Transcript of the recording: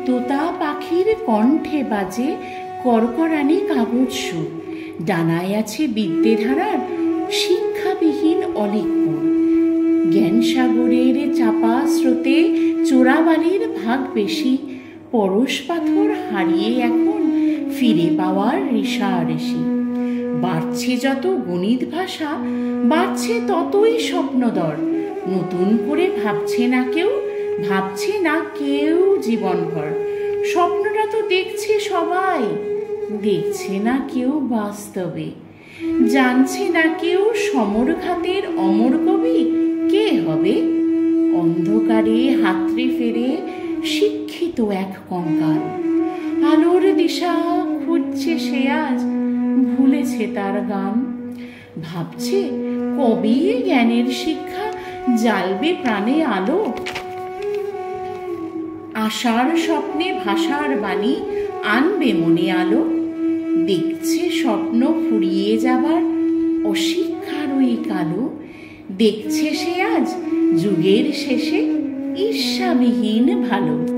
তোতা পাখির কণ্ঠে বাজে করকরানি কাগজ সুর, ডানায় আছে বিদ্যেধারার শিক্ষাবিহীন অলিকপুর। জ্ঞান সাগরের চাপা স্রোতে চোরাবালির ভাগ বেশি, পরশ পাথর হারিয়ে এখন ফিরে পাওয়ার রেশারেশি। বাড়ছে যত গণিত ভাষা, বাড়ছে ততই স্বপ্নদর। নতুন করে ভাবছে না কেউ জীবনভর। স্বপ্নটা তো দেখছে সবাই, দেখছে না কেউ বাস্তবে। জানছে না কেউ সমরঘাতের অমর কবি কে হবে। অন্ধকারে হাতড়ে ফেরে শিক্ষিত এক কঙ্কাল। আলোর দিশা খুঁজছে সে আজ, ভুলেছে তার গান। ভাবছে কবে জ্ঞানের শিক্ষা জ্বালবে প্রাণে আলো। আশার স্বপ্নে ভাষার বাণী আনবে মনে আলো। দেখছে স্বপ্ন ফুরিয়ে যাবার অশিক্ষার ওই কালো। দেখছে সে আজ যুগের শেষে ঈর্ষাবিহীন ভালো।